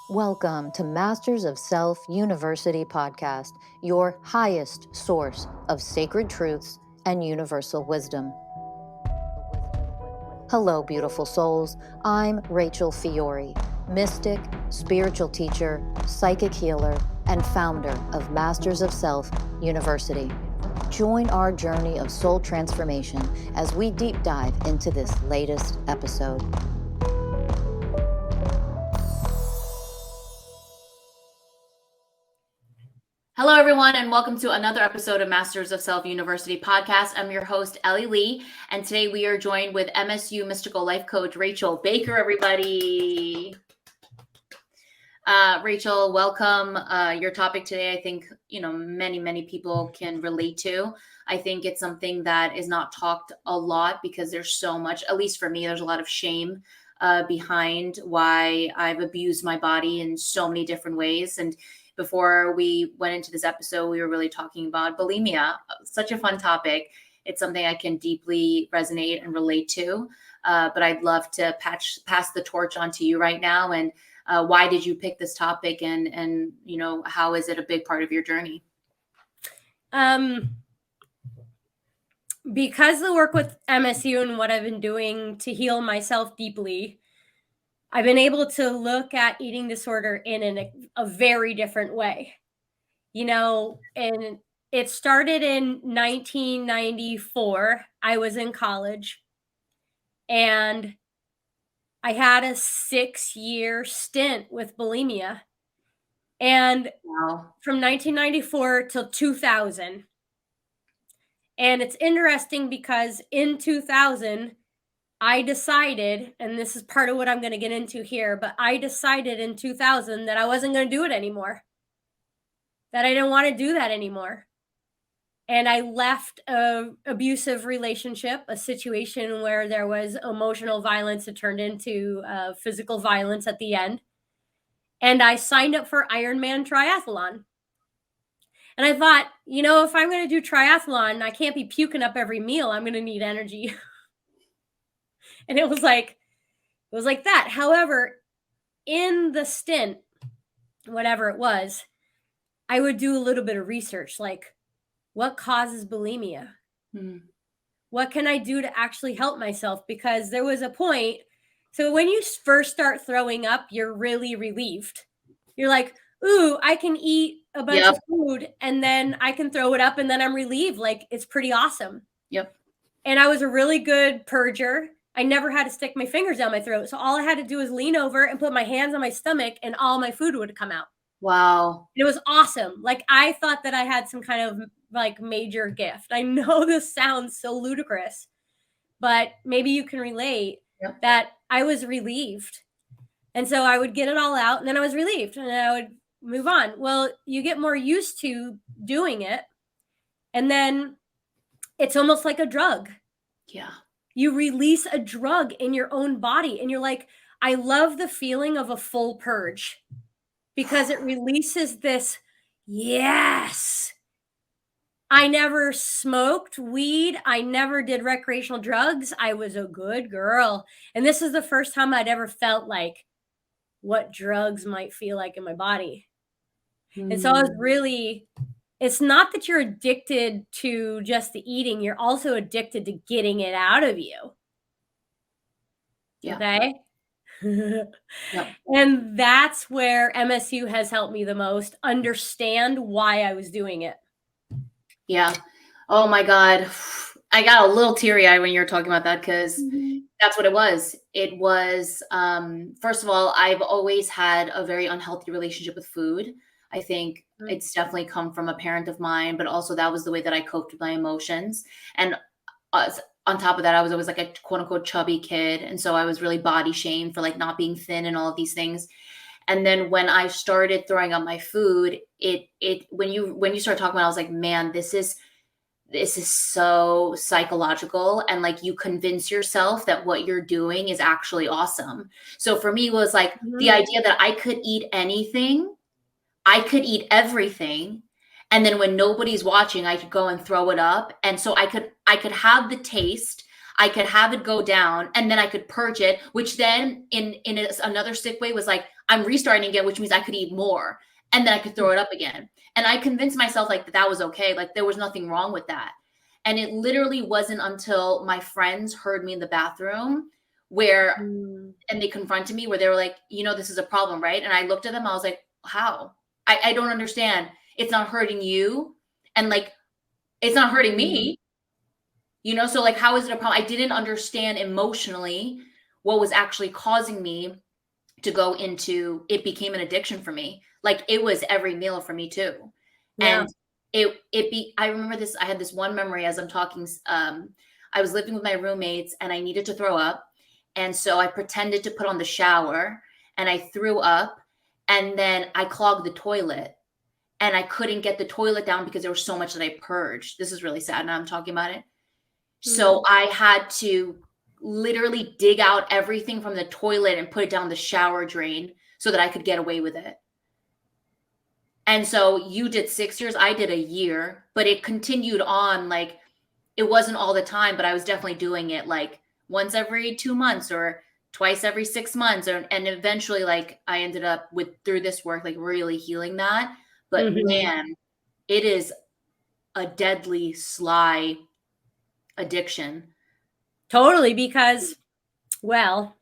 Welcome to Masters of Self University podcast, your highest source of sacred truths and universal wisdom. Hello, beautiful souls. I'm Rachel Fiori, mystic, spiritual teacher, psychic healer, and founder of Masters of Self University. Join our journey of soul transformation as we deep dive into this latest episode. Hello, everyone, and welcome to another episode of Masters of Self University podcast. I'm your host, Ellie Lee, and today we are joined with MSU Mystical Life Coach Rachel Baker, everybody. Rachel, welcome. Your topic today, I think, many people can relate to. I think it's something that is not talked a lot because there's so much, at least for me, there's a lot of shame behind why I've abused my body in so many different ways. And before we went into this episode, we were really talking about bulimia. Such a fun topic. It's something I can deeply resonate and relate to. But I'd love to pass the torch on to you right now. And why did you pick this topic? And how is it a big part of your journey? Because the work with MSU and what I've been doing to heal myself deeply, I've been able to look at eating disorder in a very different way, and it started in 1994. I was in college and I had a 6-year stint with bulimia. And Wow. From 1994 till 2000. And it's interesting because in 2000, I decided, and this is part of what I'm going to get into here, but I decided in 2000 that I wasn't going to do it anymore, that I didn't want to do that anymore. And I left an abusive relationship, a situation where there was emotional violence that turned into physical violence at the end. And I signed up for Ironman triathlon. And I thought, if I'm going to do triathlon, I can't be puking up every meal. I'm going to need energy. And it was like that. However, in the stint, whatever it was, I would do a little bit of research, like what causes bulimia? What can I do to actually help myself? Because there was a point. So when you first start throwing up, you're really relieved. You're like, ooh, I can eat a bunch of food and then I can throw it up and then I'm relieved. Like, it's pretty awesome. Yep. And I was a really good purger. I never had to stick my fingers down my throat. So all I had to do was lean over and put my hands on my stomach and all my food would come out. Wow. It was awesome. Like, I thought that I had some kind of like major gift. I know this sounds so ludicrous, but maybe you can relate. Yep. That I was relieved. And so I would get it all out and then I was relieved and I would move on. Well, you get more used to doing it. And then it's almost like a drug. Yeah. You release a drug in your own body and you're like, I love the feeling of a full purge because it releases this, yes. I never smoked weed. I never did recreational drugs. I was a good girl. And this is the first time I'd ever felt like what drugs might feel like in my body. And so I was really, it's not that you're addicted to just the eating. You're also addicted to getting it out of you. Yeah. Okay. Yep. And that's where MSU has helped me the most understand why I was doing it. Yeah. Oh my God. I got a little teary-eyed when you were talking about that because that's what it was. It was, first of all, I've always had a very unhealthy relationship with food. I think it's definitely come from a parent of mine, but also that was the way that I coped with my emotions. And on top of that, I was always like a quote unquote chubby kid. And so I was really body shamed for like not being thin and all of these things. And then when I started throwing up my food, when you start talking about it, I was like, man, this is so psychological. And like, you convince yourself that what you're doing is actually awesome. So for me, it was like the idea that I could eat anything, I could eat everything. And then when nobody's watching, I could go and throw it up. And so I could have the taste. I could have it go down and then I could purge it, which then another sick way was like, I'm restarting again, which means I could eat more and then I could throw it up again. And I convinced myself like that was okay. Like there was nothing wrong with that. And it literally wasn't until my friends heard me in the bathroom and they confronted me where they were like, this is a problem, right? And I looked at them, I was like, how? I don't understand. It's not hurting you. And like, it's not hurting me, so like, how is it a problem? I didn't understand emotionally what was actually causing me to go into, it became an addiction for me. Like it was every meal for me too. Yeah. And I remember this, I had this one memory as I'm talking, I was living with my roommates and I needed to throw up. And so I pretended to put on the shower and I threw up and then I clogged the toilet and I couldn't get the toilet down because there was so much that I purged. This is really sad now I'm talking about it. So I had to literally dig out everything from the toilet and put it down the shower drain so that I could get away with it. And so you did 6 years, I did a year, but it continued on. Like it wasn't all the time, but I was definitely doing it like once every 2 months or twice every 6 months. And eventually like I ended up through this work, like really healing that. But man, it is a deadly, sly addiction. Totally, because, well,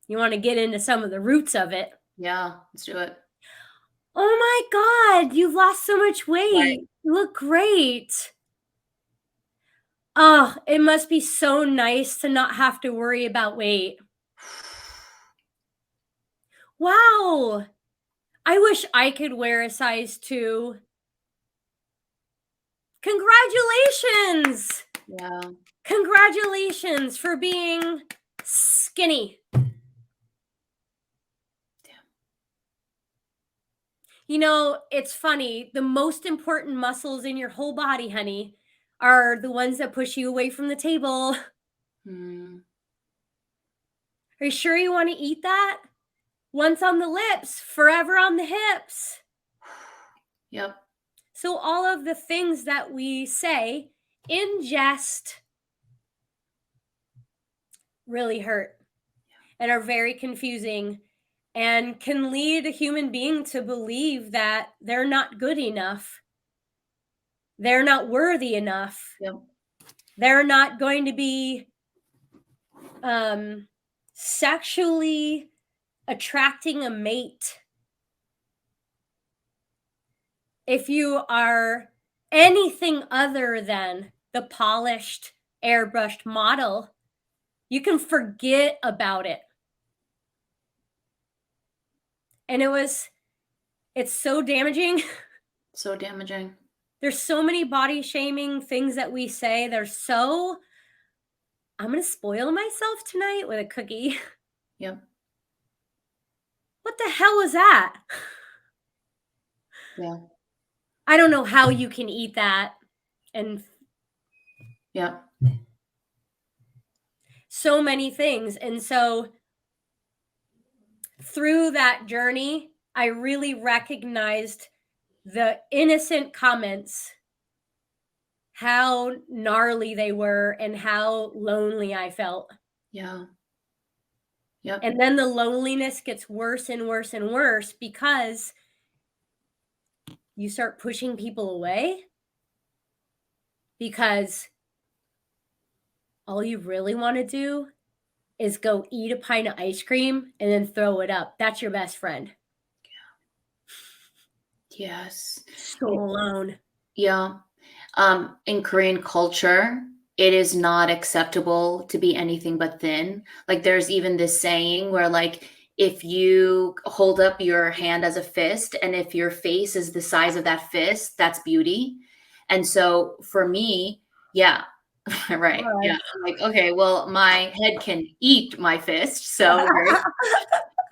you want to get into some of the roots of it. Yeah, let's do it. Oh my God, you've lost so much weight. Right. You look great. Oh, it must be so nice to not have to worry about weight. Wow. I wish I could wear a size 2. Congratulations. Yeah. Congratulations for being skinny. It's funny. The most important muscles in your whole body, honey, are the ones that push you away from the table. Are you sure you want to eat that? Once on the lips, forever on the hips. Yep. So all of the things that we say in jest really hurt and are very confusing and can lead a human being to believe that they're not good enough. They're not worthy enough. Yep. They're not going to be sexually attracting a mate. If you are anything other than the polished, airbrushed model, you can forget about it. And it's so damaging. So damaging. There's so many body shaming things that we say. I'm going to spoil myself tonight with a cookie. Yep. What the hell was that? Yeah. I don't know how you can eat that. And yeah. So many things. And so through that journey, I really recognized the innocent comments, how gnarly they were and how lonely I felt. Yeah. Yep. And then the loneliness gets worse and worse and worse because you start pushing people away because all you really want to do is go eat a pint of ice cream and then throw it up. That's your best friend. Yeah. Yes. So alone. Yeah. In Korean culture, it is not acceptable to be anything but thin. Like there's even this saying where like, if you hold up your hand as a fist and if your face is the size of that fist, that's beauty. And so for me, yeah, right. Yeah. I'm like, okay, well, my head can eat my fist. So,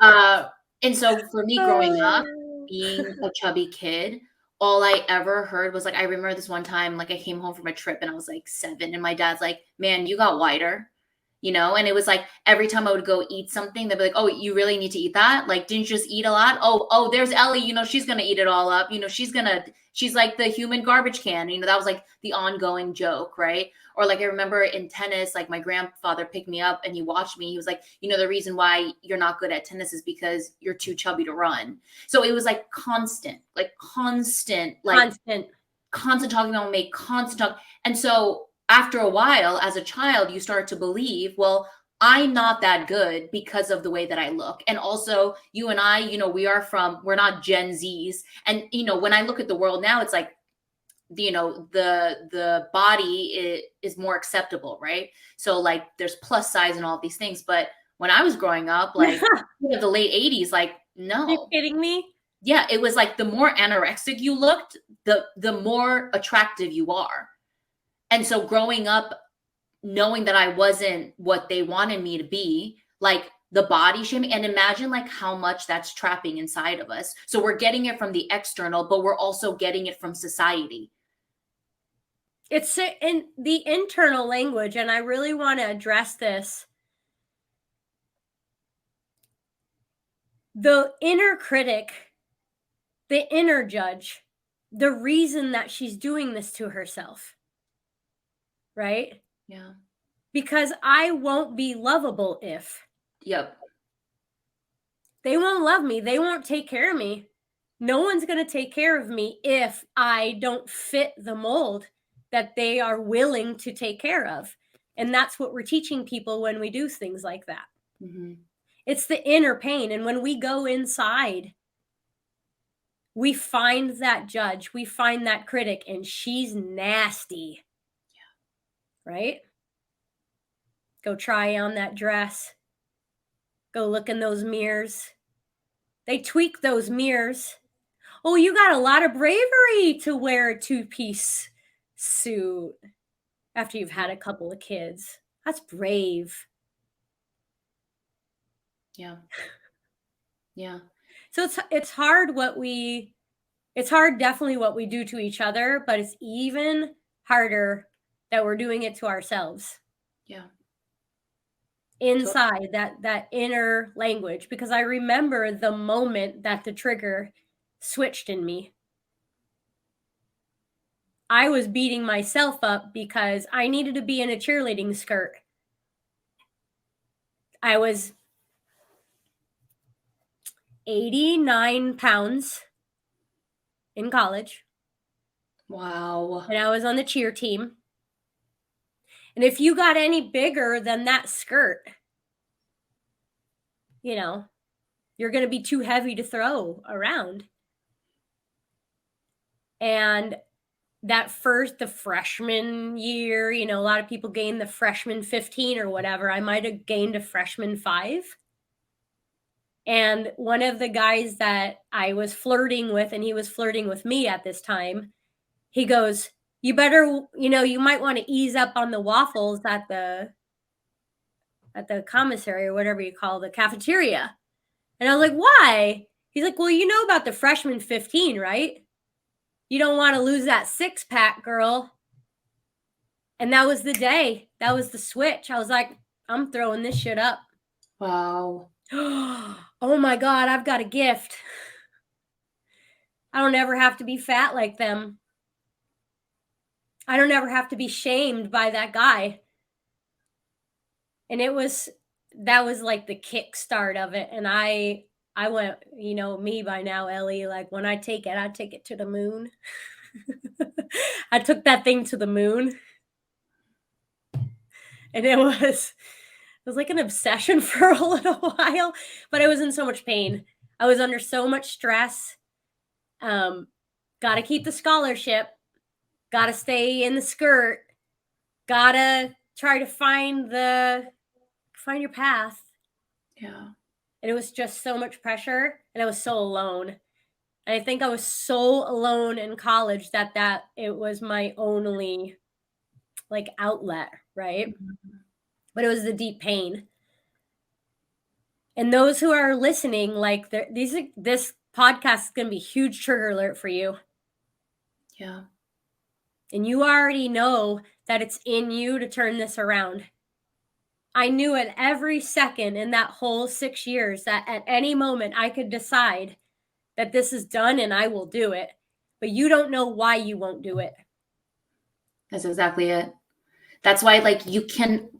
and so for me growing up, being a chubby kid, all I ever heard was like, I remember this one time, like I came home from a trip and I was like 7 and my dad's like, man, you got whiter. And it was like every time I would go eat something, they'd be like, oh, you really need to eat that? Like, didn't you just eat a lot? Oh, there's Ellie, she's going to eat it all up. She's like the human garbage can. That was like the ongoing joke, right? Or like I remember in tennis, like my grandfather picked me up and he watched me. He was like, the reason why you're not good at tennis is because you're too chubby to run. So it was like constant talking about me, constant talk. And so after a while, as a child, you start to believe, well, I'm not that good because of the way that I look. And also you and I, we're not Gen Zs. And, when I look at the world now, it's like, the body is more acceptable, right? So like there's plus size and all these things. But when I was growing up, like the late 80s, like, no. Are you kidding me? Yeah, it was like the more anorexic you looked, the more attractive you are. And so growing up, knowing that I wasn't what they wanted me to be, like the body shaming, and imagine like how much that's trapping inside of us. So we're getting it from the external, but we're also getting it from society. It's in the internal language, and I really want to address this. The inner critic, the inner judge, the reason that she's doing this to herself, right? Yeah. Because I won't be lovable if. Yep. They won't love me. They won't take care of me. No one's going to take care of me if I don't fit the mold that they are willing to take care of. And that's what we're teaching people when we do things like that. Mm-hmm. It's the inner pain. And when we go inside, we find that judge, we find that critic, and she's nasty. Yeah. Right? Go try on that dress. Go look in those mirrors. They tweak those mirrors. Oh, you got a lot of bravery to wear a two-piece suit after you've had a couple of kids. That's brave. Yeah. Yeah. So it's hard definitely what we do to each other, but it's even harder that we're doing it to ourselves. Yeah. Inside that inner language, because I remember the moment that the trigger switched in me. I was beating myself up because I needed to be in a cheerleading skirt. I was 89 pounds in college. Wow. And I was on the cheer team. And if you got any bigger than that skirt, you're going to be too heavy to throw around. And the freshman year, a lot of people gain the freshman 15 or whatever. I might have gained a freshman 5. And one of the guys that I was flirting with, and he was flirting with me at this time, he goes, you better, you might want to ease up on the waffles at the commissary or whatever you call the cafeteria. And I was like, why? He's like, well, you know about the freshman 15, right? You don't want to lose that 6-pack, girl. And that was the day. That was the switch. I was like, I'm throwing this shit up. Wow. Oh my God, I've got a gift. I don't ever have to be fat like them. I don't ever have to be shamed by that guy. And that was like the kickstart of it. And I went, me by now, Ellie, like when I take it to the moon. I took that thing to the moon. And it was like an obsession for a little while, but I was in so much pain. I was under so much stress. Got to keep the scholarship. Got to stay in the skirt. Got to try to find your path. Yeah. And it was just so much pressure, and I was so alone. And I think I was so alone in college that it was my only like outlet, right? Mm-hmm. But it was the deep pain. And those who are listening, like this podcast is going to be a huge trigger alert for you. Yeah. And you already know that it's in you to turn this around. I knew at every second in that whole 6 years that at any moment I could decide that this is done and I will do it. But you don't know why you won't do it. That's exactly it. That's why, like,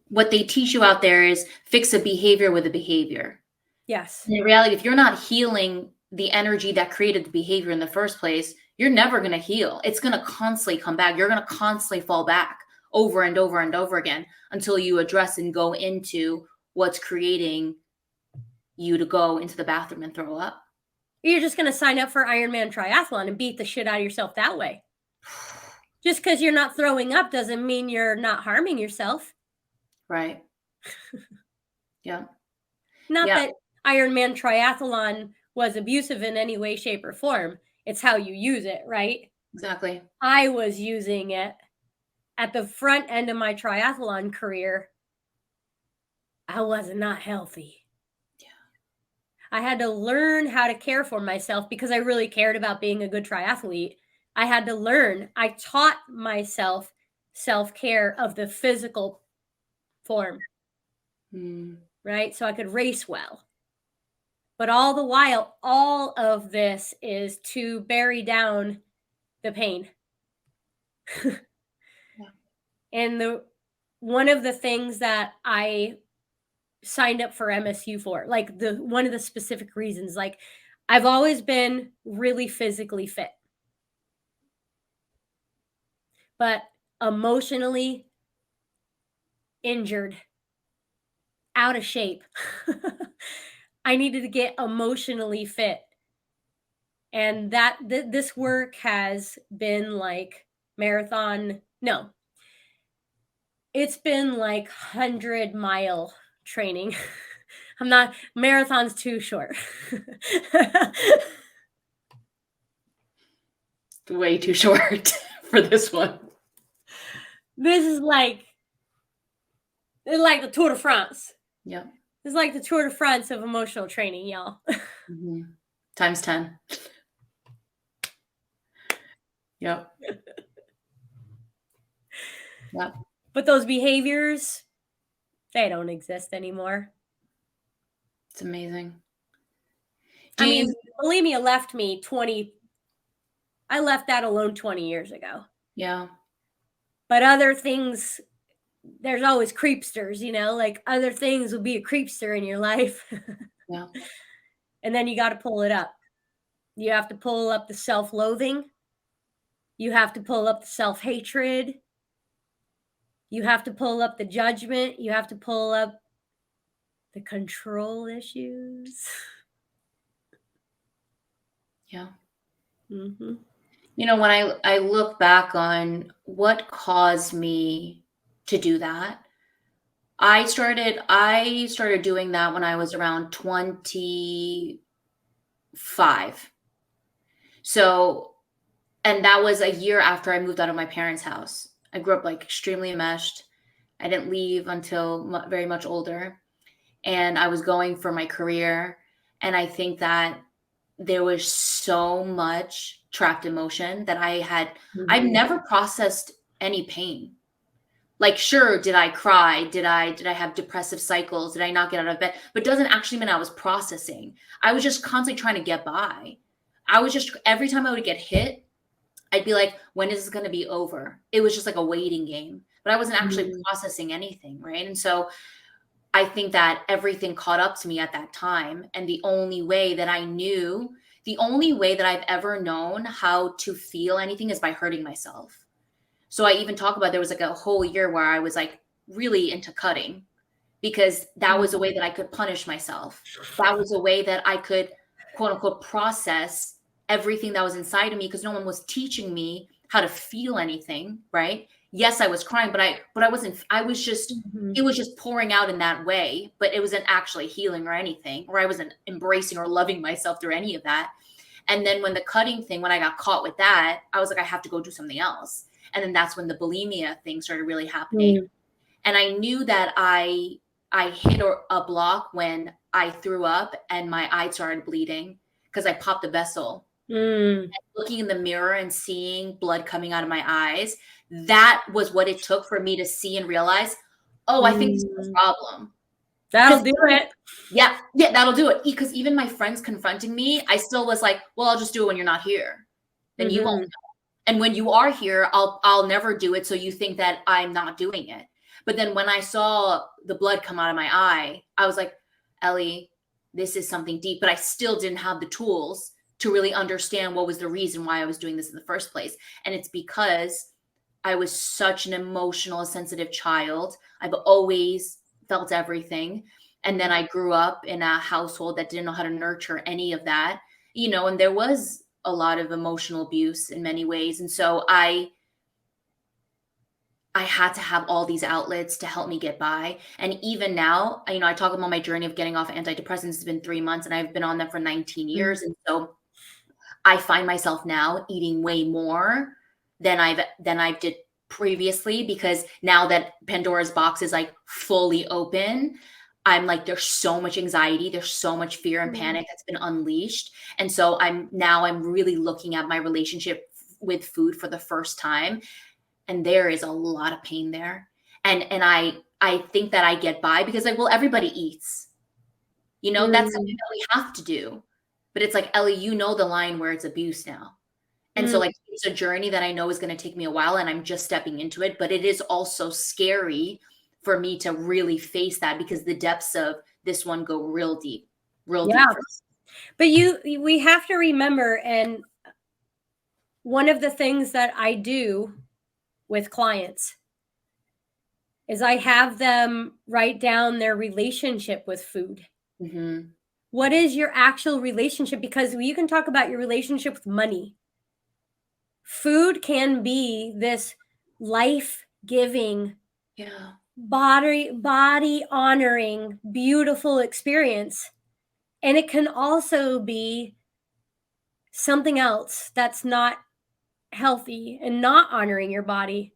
what they teach you out there is fix a behavior with a behavior. Yes. In reality, if you're not healing the energy that created the behavior in the first place, you're never going to heal. It's going to constantly come back. You're going to constantly fall back over and over and over again until you address and go into what's creating you to go into the bathroom and throw up. You're just going to sign up for Ironman triathlon and beat the shit out of yourself that way. Just because you're not throwing up doesn't mean you're not harming yourself. Right. Yeah. Not that Ironman triathlon was abusive in any way, shape, or form. It's how you use it, right? Exactly. I was using it at the front end of my triathlon career. I was not healthy. Yeah. I had to learn how to care for myself because I really cared about being a good triathlete. I had to learn. I taught myself self-care of the physical form, right? So I could race well. But all the while, all of this is to bury down the pain. And one of the things that I signed up for MSU for, like one of the specific reasons, like I've always been really physically fit, but emotionally injured, out of shape. I needed to get emotionally fit. And that this work has been like it's been like 100-mile training. Marathon's too short. Way too short for this one. This is like the Tour de France. Yeah. It's like the Tour de France of emotional training, y'all. Times 10. Yep. Yep. But those behaviors, they don't exist anymore. It's amazing. Bulimia left me I left that alone 20 years ago. Yeah. But other things, there's always creepsters, like other things will be a creepster in your life. Yeah. And then you got to pull it up. You have to pull up the self-loathing. You have to pull up the self-hatred. You have to pull up the judgment. You have to pull up the control issues. Yeah. Mm-hmm. When I look back on what caused me to do that, I started doing that when I was around 25. So, and that was a year after I moved out of my parents' house. I grew up like extremely enmeshed. I didn't leave until very much older, and I was going for my career. And I think that there was so much trapped emotion that I've never processed any pain. Like, sure, did I cry? Did I have depressive cycles? Did I not get out of bed? But it doesn't actually mean I was processing. I was just constantly trying to get by. Every time I would get hit, I'd be like, when is this going to be over? It was just like a waiting game, but I wasn't actually processing anything. Right. And so I think that everything caught up to me at that time. And the only way that I've ever known how to feel anything is by hurting myself. So I even talk about, there was like a whole year where I was like really into cutting, because that was a way that I could punish myself. That was a way that I could, quote unquote, process everything that was inside of me, because no one was teaching me how to feel anything, right? Yes, I was crying, but I wasn't, it was just pouring out in that way, but it wasn't actually healing or anything, or I wasn't embracing or loving myself through any of that. And then when I got caught with that, I was like, I have to go do something else. And then that's when the bulimia thing started really happening. And I knew that I hit a block when I threw up and my eye started bleeding because I popped a vessel. And looking in the mirror and seeing blood coming out of my eyes, that was what it took for me to see and realize, oh, I think this is the Mm. problem. That'll 'Cause do it. yeah, that'll do it. Because even my friends confronting me, I still was like, "Well, I'll just do it when you're not here. Then you won't Mhm. know. And when you are here, I'll never do it, so you think that I'm not doing it." But then when I saw the blood come out of my eye, I was like, "Ellie, this is something deep." But I still didn't have the tools to really understand what was the reason why I was doing this in the first place. And it's because I was such an emotional, sensitive child. I've always felt everything. And then I grew up in a household that didn't know how to nurture any of that, and there was a lot of emotional abuse in many ways. And so I had to have all these outlets to help me get by. And even now, I talk about my journey of getting off antidepressants. It's been 3 months and I've been on them for 19 Mm. years. And so I find myself now eating way more than I did previously, because now that Pandora's box is like fully open, I'm like, there's so much anxiety, there's so much fear and Mm. panic that's been unleashed. And so I'm really looking at my relationship with food for the first time, and there is a lot of pain there. And I think that I get by because, like, well, everybody eats. That's something Mm. that we have to do. But it's like, Ellie, the line where it's abuse now. And so, Mm. like, it's a journey that I know is going to take me a while, and I'm just stepping into it. But it is also scary for me to really face that, because the depths of this one go real Yeah. deep for me. But we have to remember, and one of the things that I do with clients is I have them write down their relationship with food. Mm-hmm. What is your actual relationship? Because you can talk about your relationship with money. Food can be this life-giving, Yeah. body honoring, beautiful experience. And it can also be something else that's not healthy and not honoring your body.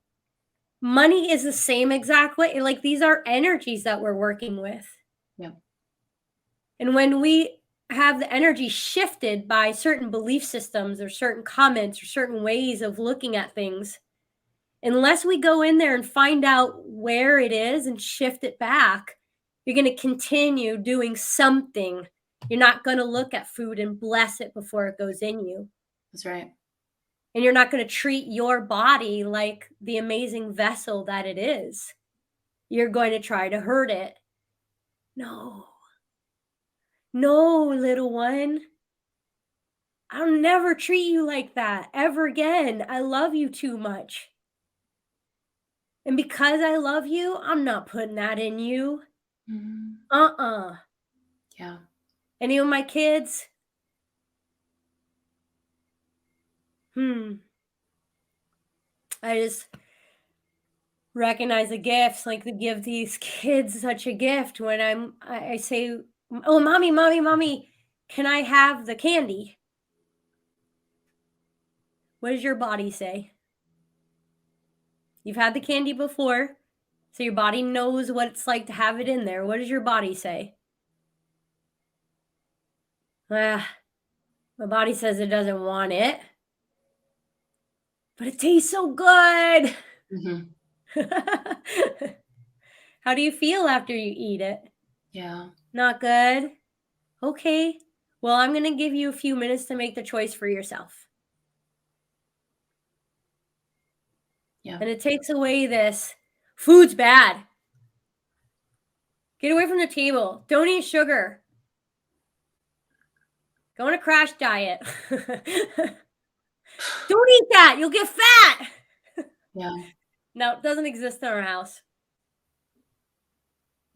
Money is the same exact way. Like, these are energies that we're working with. Yeah. And when we have the energy shifted by certain belief systems or certain comments or certain ways of looking at things, unless we go in there and find out where it is and shift it back, you're going to continue doing something. You're not going to look at food and bless it before it goes in you. That's right. And you're not going to treat your body like the amazing vessel that it is. You're going to try to hurt it. No. No, little one. I'll never treat you like that ever again. I love you too much. And because I love you, I'm not putting that in you. Mm-hmm. Uh-uh. Yeah. Any of my kids? I just recognize the gifts, like, to give these kids such a gift when I say, "Oh, mommy, can I have the candy?" What does your body say? You've had the candy before, so your body knows what it's like to have it in there. What does your body say? Ah, my body says it doesn't want it, but it tastes so good. Mm-hmm. How do you feel after you eat it? Yeah. Not good? Okay. Well, I'm going to give you a few minutes to make the choice for yourself. Yeah. And it takes away this food's bad. Get away from the table. Don't eat sugar. Go on a crash diet. Don't eat that. You'll get fat. Yeah. No, it doesn't exist in our house.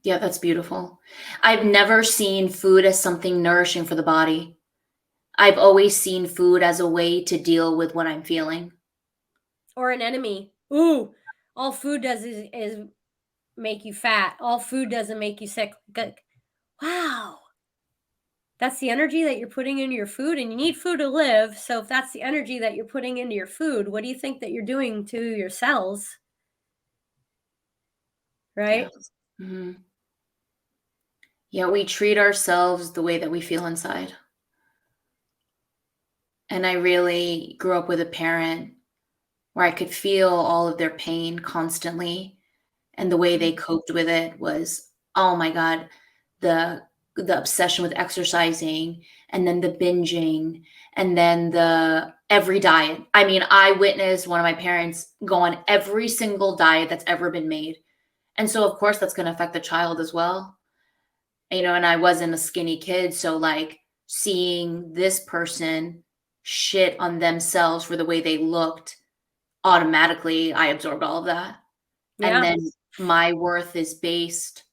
Yeah, that's beautiful. I've never seen food as something nourishing for the body. I've always seen food as a way to deal with what I'm feeling. Or an enemy. Ooh, all food does is make you fat. All food doesn't make you sick. Good. Wow. That's the energy that you're putting into your food, and you need food to live. So if that's the energy that you're putting into your food, what do you think that you're doing to your cells? Yeah. Right? Mm-hmm. Yeah, we treat ourselves the way that we feel inside. And I really grew up with a parent where I could feel all of their pain constantly. And the way they coped with it was, oh my God, the obsession with exercising, and then the binging, and then the every diet. I mean, I witnessed one of my parents go on every single diet that's ever been made. And so of course that's going to affect the child as well. And I wasn't a skinny kid, so like seeing this person shit on themselves for the way they looked, automatically I absorbed all of that. And Yeah. then my worth is based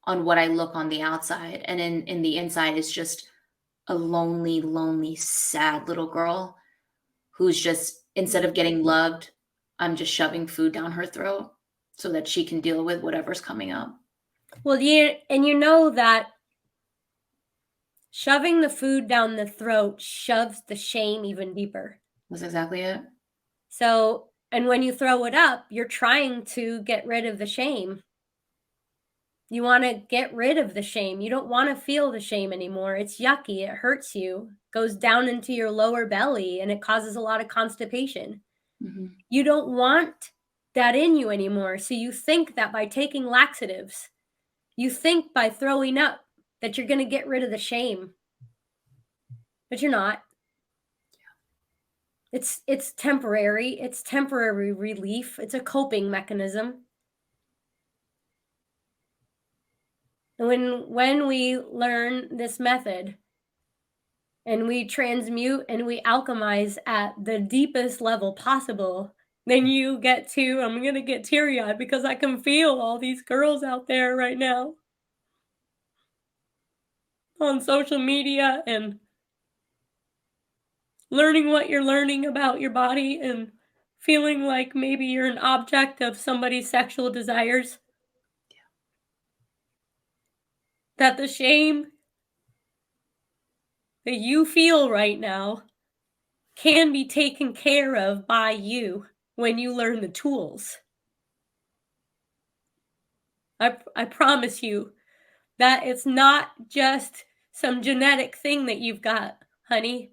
on what I look on the outside. And in the inside is just a lonely, lonely, sad little girl who's just, instead of getting loved, I'm just shoving food down her throat so that she can deal with whatever's coming up. Well, you know that shoving the food down the throat shoves the shame even deeper. That's exactly it. So, and when you throw it up, you're trying to get rid of the shame. You want to get rid of the shame. You don't want to feel the shame anymore. It's yucky. It hurts you. Goes down into your lower belly and it causes a lot of constipation. Mm-hmm. You don't want that in you anymore. So you think that by taking laxatives, you think by throwing up that you're going to get rid of the shame. But you're not. It's temporary. It's temporary relief. It's a coping mechanism. And when we learn this method and we transmute and we alchemize at the deepest level possible, then you get to, I'm going to get teary-eyed because I can feel all these girls out there right now on social media and learning what you're learning about your body and feeling like maybe you're an object of somebody's sexual desires. That the shame that you feel right now can be taken care of by you when you learn the tools. I promise you that it's not just some genetic thing that you've got, honey.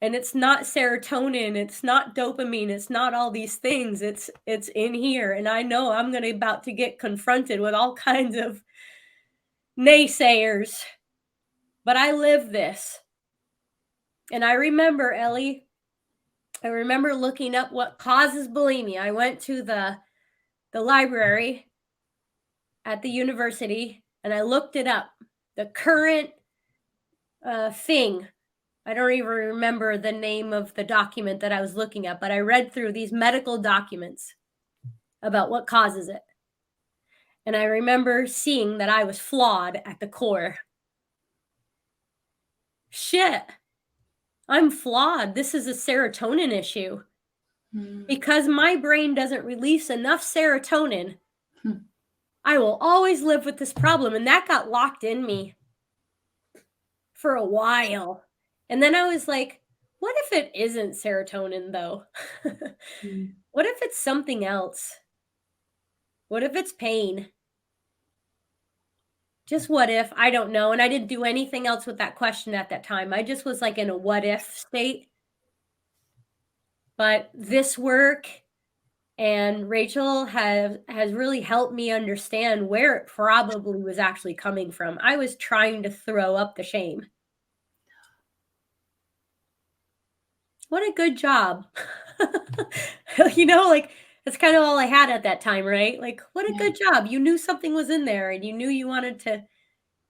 And it's not serotonin, it's not dopamine, it's not all these things. It's in here. And I know I'm about to get confronted with all kinds of naysayers. But I live this. And I remember, Ellie, looking up what causes bulimia. I went to the library at the university and I looked it up. The current thing, I don't even remember the name of the document that I was looking at, but I read through these medical documents about what causes it. And I remember seeing that I was flawed at the core. Shit, I'm flawed. This is a serotonin issue. Because my brain doesn't release enough serotonin, I will always live with this problem. And that got locked in me for a while. And then I was like, what if it isn't serotonin, though? What if it's something else? What if it's pain? Just what if? I don't know. And I didn't do anything else with that question at that time. I just was like in a what if state. But this work and Rachel has really helped me understand where it probably was actually coming from. I was trying to throw up the shame. What a good job. Like that's kind of all I had at that time, right? Like, what a good job. You knew something was in there and you knew you wanted to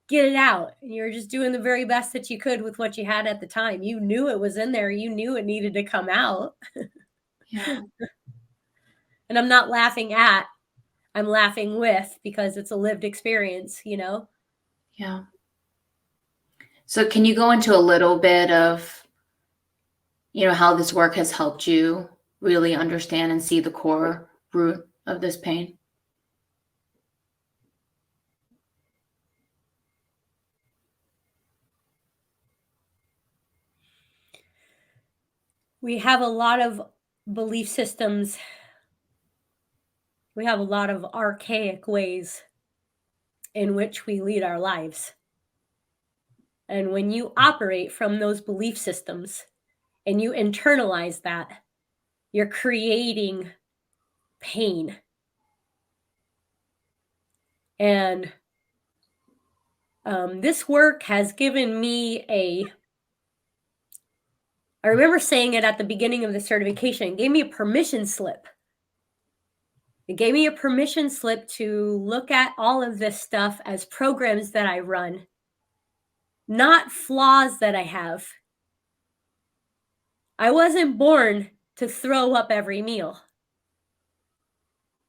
get it out. And you were just doing the very best that you could with what you had at the time. You knew it was in there. You knew it needed to come out. Yeah. And I'm not laughing at, I'm laughing with, because it's a lived experience, Yeah. So can you go into a little bit of, how this work has helped you really understand and see the core root of this pain? We have a lot of belief systems. We have a lot of archaic ways in which we lead our lives. And when you operate from those belief systems and you internalize that, you're creating pain. And this work has given me I remember saying it at the beginning of the certification, it gave me a permission slip. It gave me a permission slip to look at all of this stuff as programs that I run, not flaws that I have. I wasn't born to throw up every meal.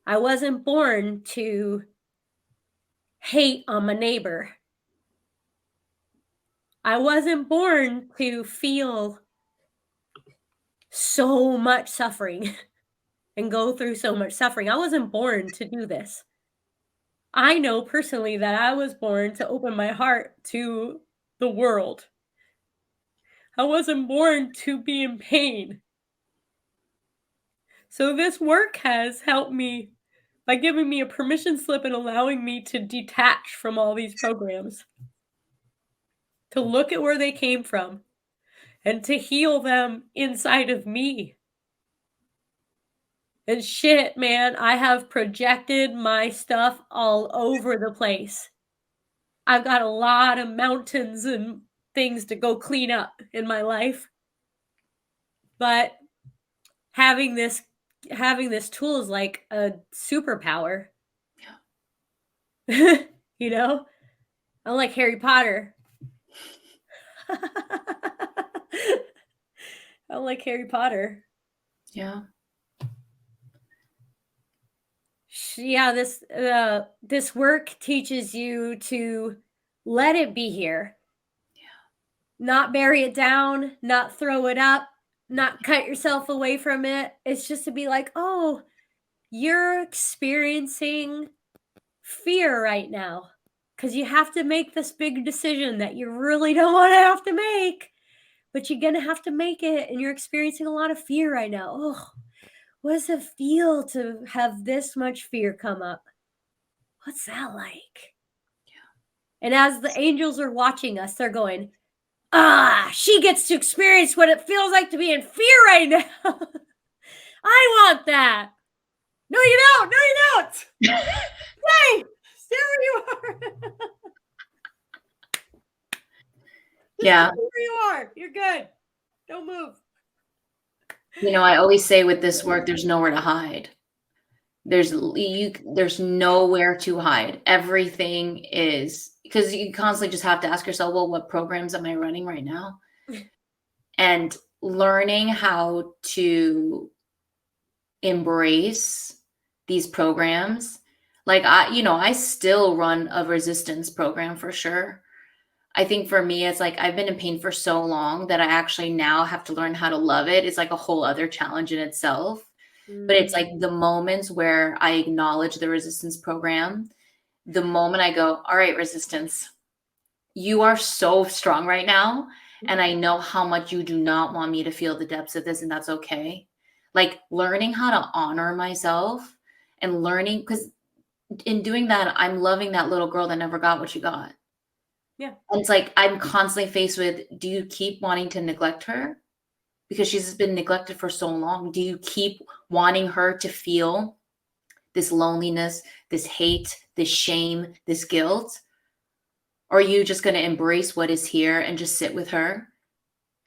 I wasn't born to hate on my neighbor. I wasn't born to feel so much suffering and go through so much suffering. I wasn't born to do this. I know personally that I was born to open my heart to the world. I wasn't born to be in pain. So this work has helped me by giving me a permission slip and allowing me to detach from all these programs, to look at where they came from and to heal them inside of me. And shit, man, I have projected my stuff all over the place. I've got a lot of mountains and things to go clean up in my life. But having this tool is like a superpower. Yeah. You know? I'm like Harry Potter. I'm like Harry Potter. Yeah. Yeah, this work teaches you to let it be here. Yeah. Not bury it down, not throw it up, not cut yourself away from it. It's just to be like, oh, you're experiencing fear right now because you have to make this big decision that you really don't want to have to make, but you're going to have to make it, and you're experiencing a lot of fear right now. Oh, what does it feel to have this much fear come up? What's that like? Yeah. And as the angels are watching us, they're going, she gets to experience what it feels like to be in fear right now. I want that. No, you don't. No, you don't. Hey, stay where you are. Yeah. Stay where you are. You're good. Don't move. You know, I always say with this work, there's nowhere to hide. There's nowhere to hide. Everything is, because you constantly just have to ask yourself, well, what programs am I running right now? And learning how to embrace these programs. Like I still run a resistance program for sure. I think for me, it's like I've been in pain for so long that I actually now have to learn how to love it. It's like a whole other challenge in itself. But it's like the moments where I acknowledge the resistance program, the moment I go, all right, resistance, you are so strong right now. And I know how much you do not want me to feel the depths of this, and that's okay. Like learning how to honor myself and learning, because in doing that, I'm loving that little girl that never got what she got. Yeah. And it's like I'm constantly faced with, do you keep wanting to neglect her? Because she's been neglected for so long. Do you keep wanting her to feel this loneliness, this hate, this shame, this guilt? Or are you just going to embrace what is here and just sit with her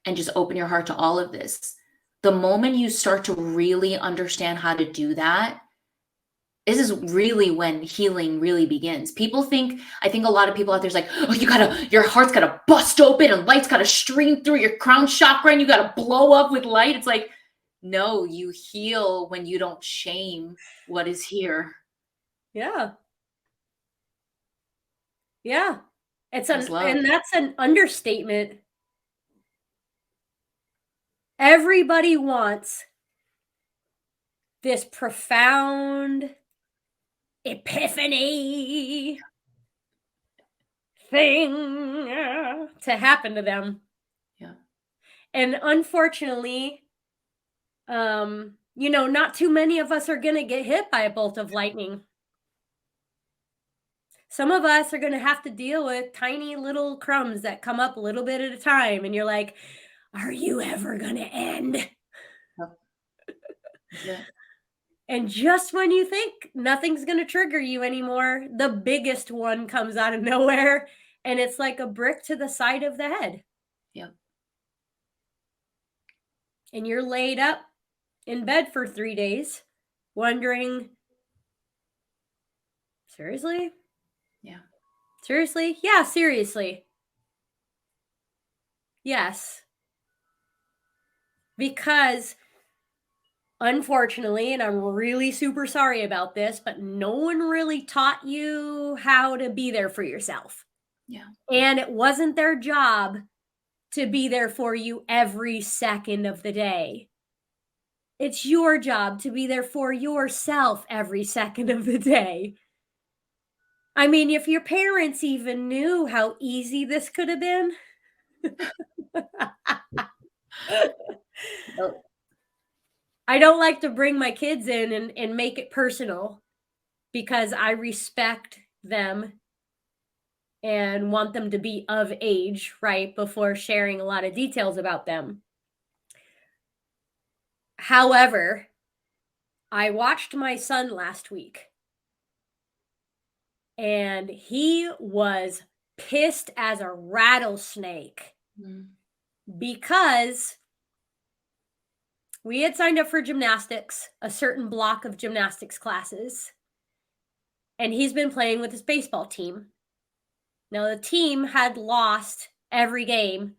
and just open your heart to all of this? The moment you start to really understand how to do that, this is really when healing really begins. I think a lot of people out there is like, oh, your heart's gotta bust open and light's gotta stream through your crown chakra and you gotta blow up with light. It's like, no, you heal when you don't shame what is here. Yeah. Yeah. And that's an understatement. Everybody wants this profound epiphany thing to happen to them. Yeah. And unfortunately, not too many of us are going to get hit by a bolt of lightning. Some of us are going to have to deal with tiny little crumbs that come up a little bit at a time. And you're like, are you ever going to end? Yeah. And just when you think nothing's going to trigger you anymore, the biggest one comes out of nowhere, and it's like a brick to the side of the head. Yep. And you're laid up in bed for 3 days wondering, seriously? Yeah. Seriously? Yeah, seriously. Yes. Because unfortunately, and I'm really super sorry about this, but no one really taught you how to be there for yourself. Yeah. And it wasn't their job to be there for you every second of the day. It's your job to be there for yourself every second of the day. I mean, if your parents even knew how easy this could have been. Well, I don't like to bring my kids in and make it personal because I respect them and want them to be of age, right, before sharing a lot of details about them. However, I watched my son last week, and he was pissed as a rattlesnake because we had signed up for gymnastics, a certain block of gymnastics classes, and he's been playing with his baseball team. Now, the team had lost every game,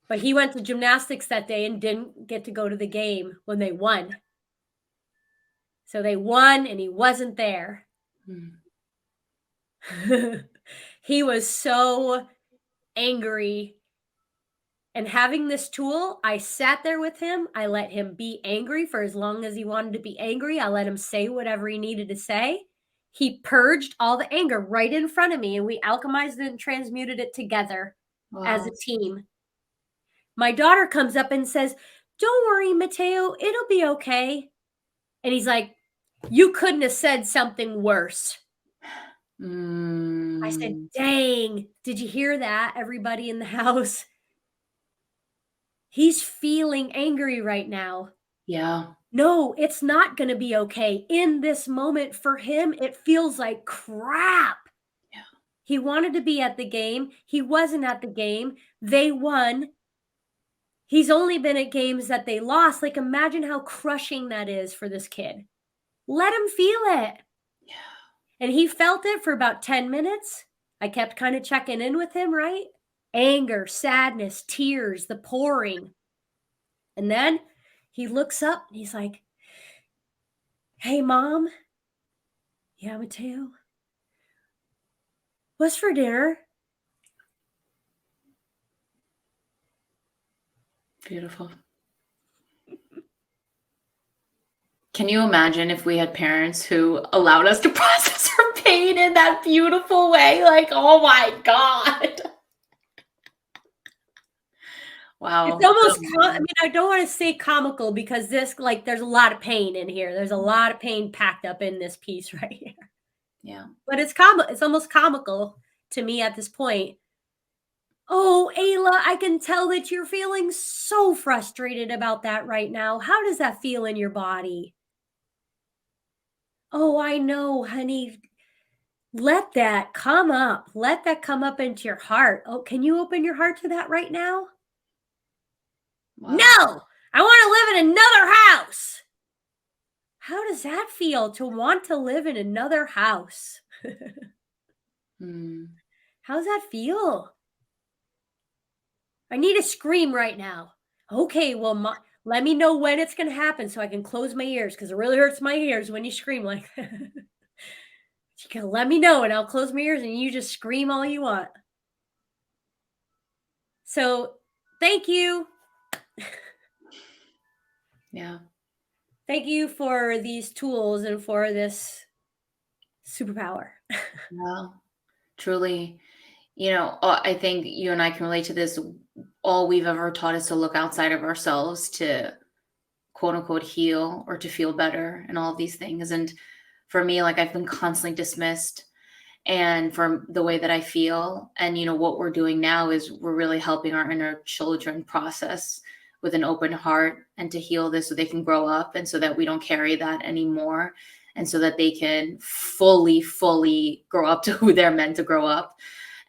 but he went to gymnastics that day and didn't get to go to the game when they won. So they won and he wasn't there. He was so angry. And having this tool, I sat there with him. I let him be angry for as long as he wanted to be angry. I let him say whatever he needed to say. He purged all the anger right in front of me, and we alchemized it and transmuted it together as a team. My daughter comes up and says, "Don't worry, Mateo, it'll be okay." And he's like, "You couldn't have said something worse." I said, "Dang, did you hear that, everybody in the house?" He's feeling angry right now. Yeah. No, it's not going to be okay. In this moment for him, it feels like crap. Yeah. He wanted to be at the game. He wasn't at the game. They won. He's only been at games that they lost. Like, imagine how crushing that is for this kid. Let him feel it. Yeah. And he felt it for about 10 minutes. I kept kind of checking in with him, right? Anger, sadness, tears, the pouring. And then he looks up and he's like, "Hey, Mom." "Yeah, Mateo." "What's for dinner?" Beautiful. Can you imagine if we had parents who allowed us to process our pain in that beautiful way? Like, oh my God. Wow. It's almost, I mean, I don't want to say comical because this, like, there's a lot of pain in here. There's a lot of pain packed up in this piece right here. Yeah. But it's almost comical to me at this point. "Oh, Ayla, I can tell that you're feeling so frustrated about that right now. How does that feel in your body?" "Oh, I know, honey. Let that come up. Let that come up into your heart. Oh, can you open your heart to that right now?" Wow. "No, I want to live in another house." How does that feel to want to live in another house? How's that feel? "I need to scream right now." "Okay, well, let me know when it's going to happen so I can close my ears because it really hurts my ears when you scream like that." "You can let me know and I'll close my ears and you just scream all you want." So thank you. Yeah. Thank you for these tools and for this superpower. Wow. Truly. I think you and I can relate to this. All we've ever taught is to look outside of ourselves to quote unquote heal or to feel better and all of these things. And for me, like, I've been constantly dismissed and from the way that I feel. And, what we're doing now is we're really helping our inner children process with an open heart and to heal this so they can grow up, and so that we don't carry that anymore, and so that they can fully grow up to who they're meant to grow up.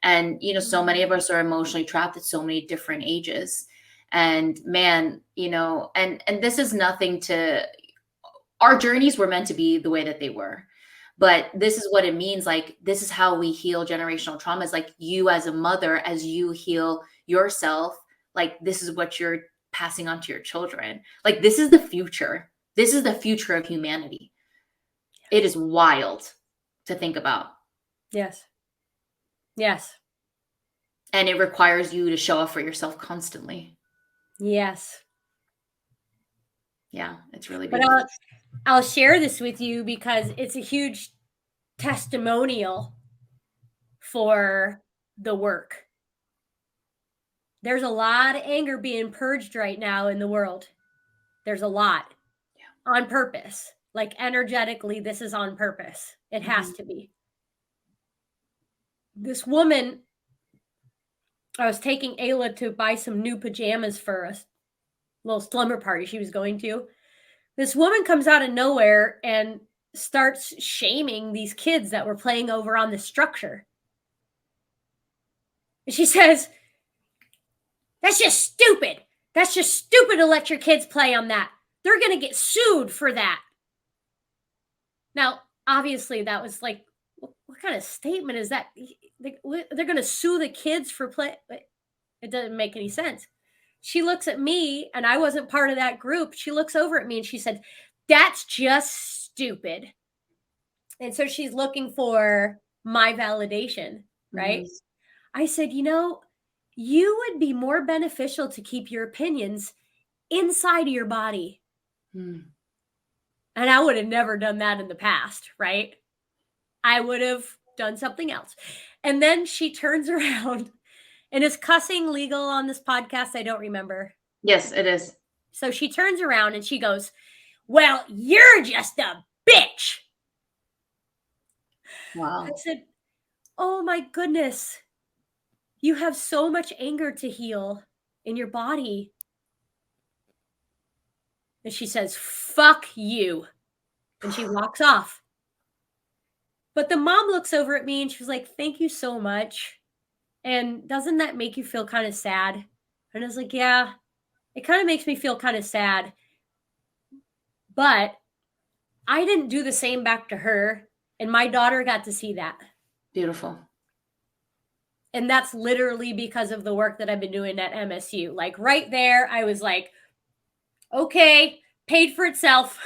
And, you know, so many of us are emotionally trapped at so many different ages. And man, you know, and this is nothing to, our journeys were meant to be the way that they were. But this is what it means. Like, this is how we heal generational traumas. Like, you as a mother, as you heal yourself, like, this is what you're passing on to your children. Like, this is the future. This is the future of humanity. It is wild to think about. Yes. Yes. And it requires you to show up for yourself constantly. Yes. Yeah, it's really But beautiful. I'll share this with you because it's a huge testimonial for the work. There's a lot of anger being purged right now in the world. There's a lot. Yeah. On purpose. Like, energetically, this is on purpose. It has to be. This woman, I was taking Ayla to buy some new pajamas for a little slumber party she was going to. This woman comes out of nowhere and starts shaming these kids that were playing over on the structure. And she says, "That's just stupid. That's just stupid to let your kids play on that. They're going to get sued for that." Now, obviously, that was like, what kind of statement is that? They're going to sue the kids for play. It doesn't make any sense. She looks at me, and I wasn't part of that group. She looks over at me and she said, "That's just stupid." And so she's looking for my validation, right? I said, you know, you would be more beneficial to keep your opinions inside of your body. And I would have never done that in the past, right? I would have done something else. And then she turns around, and is cussing legal on this podcast? I don't remember. Yes, it is. So she turns around and she goes, "Well, you're just a bitch." Wow. I said, "Oh my goodness. You have so much anger to heal in your body." And she says, "Fuck you." And she walks off. But the mom looks over at me and she was like, "Thank you so much. And doesn't that make you feel kind of sad?" And I was like, "Yeah, it kind of makes me feel kind of sad." But I didn't do the same back to her. And my daughter got to see that. Beautiful. And that's literally because of the work that I've been doing at MSU. Like, right there, I was like, okay, paid for itself.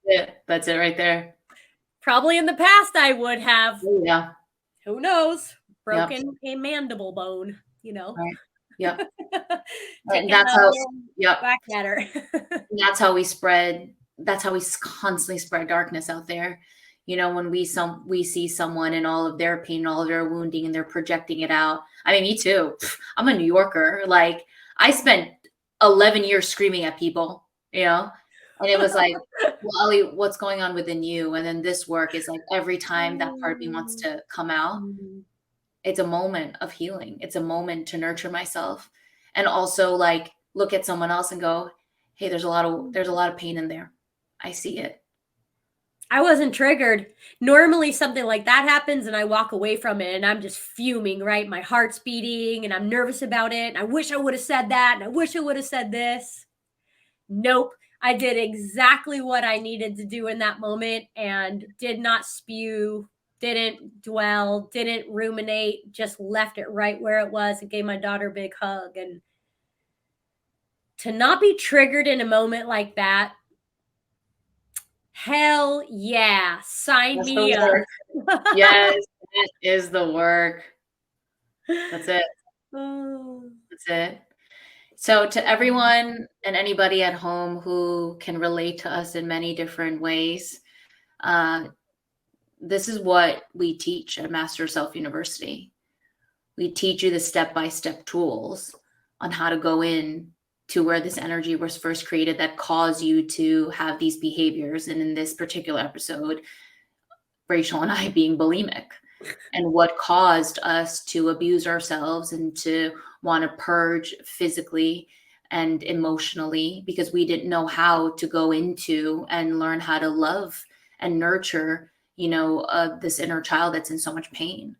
Yeah, that's it right there. Probably in the past I would have. Yeah. Who knows? Broken a mandible bone, you know. Right. Yeah. And that's how. Back at her. That's how we spread. That's how we constantly spread darkness out there. You know, when we see someone in all of their pain, all of their wounding, and they're projecting it out. I mean, me too. I'm a New Yorker. Like, I spent 11 years screaming at people, you know, and it was like, well, Ellie, what's going on within you? And then this work is like, every time that part of me wants to come out, it's a moment of healing. It's a moment to nurture myself, and also like look at someone else and go, hey, there's a lot of pain in there. I see it. I wasn't triggered. Normally something like that happens and I walk away from it and I'm just fuming, right? My heart's beating and I'm nervous about it. And I wish I would have said that. And I wish I would have said this. Nope. I did exactly what I needed to do in that moment and did not spew, didn't dwell, didn't ruminate, just left it right where it was and gave my daughter a big hug. And to not be triggered in a moment like that, hell yeah, sign me up. Yes, that is the work. That's it. That's it. So to everyone and anybody at home who can relate to us in many different ways, this is what we teach at Master Self University. We teach you the step-by-step tools on how to go in to where this energy was first created that cause you to have these behaviors. And in this particular episode, Rachel and I being bulimic. and what caused us to abuse ourselves and to want to purge physically and emotionally, because we didn't know how to go into and learn how to love and nurture, this inner child that's in so much pain.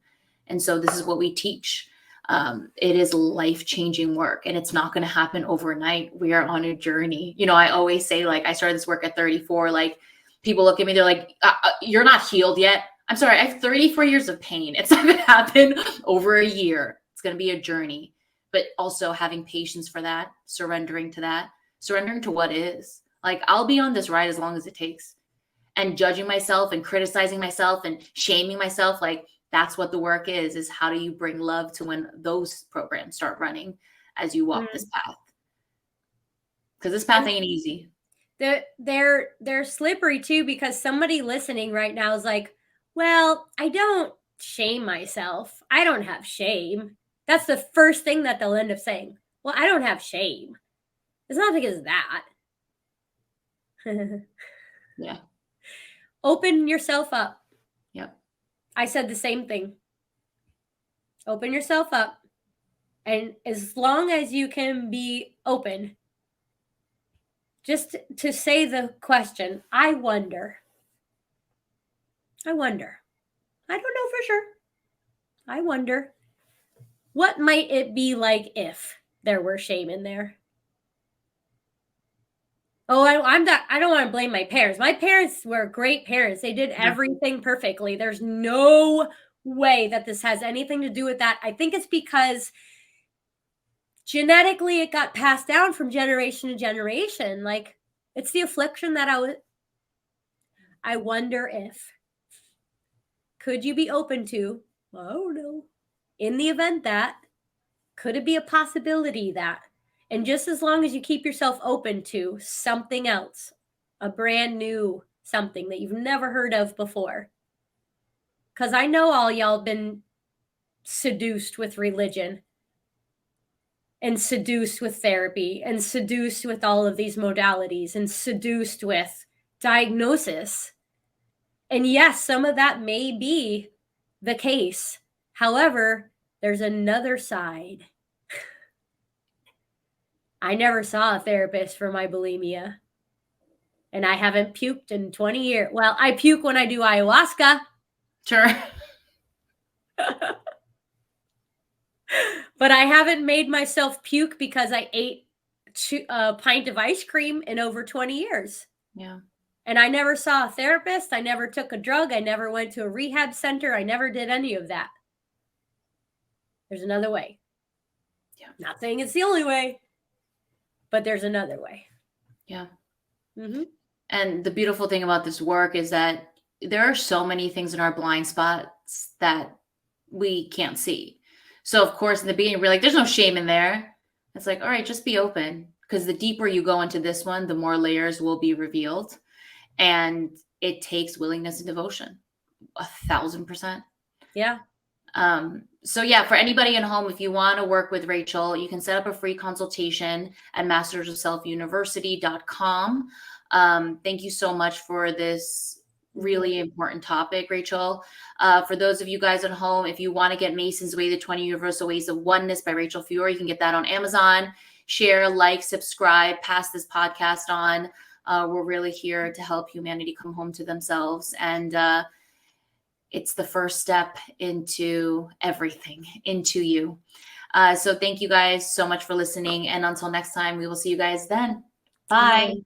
And so this is what we teach. It is life-changing work, and it's not going to happen overnight. We are on a journey. I always say, like, I started this work at 34. Like, people look at me, they're like, you're not healed yet. I'm sorry, I have 34 years of pain. It's not going to happen over a year. It's going to be a journey, but also having patience for that, surrendering to what is. Like, I'll be on this ride as long as it takes. And judging myself and criticizing myself and shaming myself, like, that's what the work is how do you bring love to when those programs start running as you walk this path? Because this path ain't easy. They're slippery too, because somebody listening right now is like, well, I don't shame myself. I don't have shame. That's the first thing that they'll end up saying. Well, I don't have shame. It's nothing as that. Yeah. Open yourself up. Yep. I said the same thing. Open yourself up. And as long as you can be open, just to say the question, I wonder. I don't know for sure. I wonder. What might it be like if there were shame in there? Oh, I don't want to blame my parents. My parents were great parents. They did everything perfectly. There's no way that this has anything to do with that. I think it's because genetically it got passed down from generation to generation. Like, it's the affliction that I wonder if. Could you be open to? I don't know. In the event that, could it be a possibility that? And just as long as you keep yourself open to something else, a brand new something that you've never heard of before. Because I know all y'all been seduced with religion and seduced with therapy and seduced with all of these modalities and seduced with diagnosis. And yes, some of that may be the case. However, there's another side. I never saw a therapist for my bulimia. And I haven't puked in 20 years. Well, I puke when I do ayahuasca. Sure. But I haven't made myself puke because I ate a pint of ice cream in over 20 years. Yeah. And I never saw a therapist. I never took a drug. I never went to a rehab center. I never did any of that. There's another way. Yeah. Not saying it's the only way, but there's another way. Yeah. Mm-hmm. And the beautiful thing about this work is that there are so many things in our blind spots that we can't see. So, of course, in the beginning, we're like, there's no shame in there. It's like, all right, just be open. Because the deeper you go into this one, the more layers will be revealed. And it takes willingness and devotion. 1,000%. Yeah. So yeah, for anybody at home, if you want to work with Rachel, you can set up a free consultation at mastersofselfuniversity.com. Thank you so much for this really important topic, Rachel. For those of you guys at home, if you want to get Mason's Way, the 20 Universal Ways of Oneness by Rachel Fiori, you can get that on Amazon. Share, like, subscribe, pass this podcast on. We're really here to help humanity come home to themselves. And it's the first step into everything, into you. So thank you guys so much for listening. And until next time, we will see you guys then. Bye.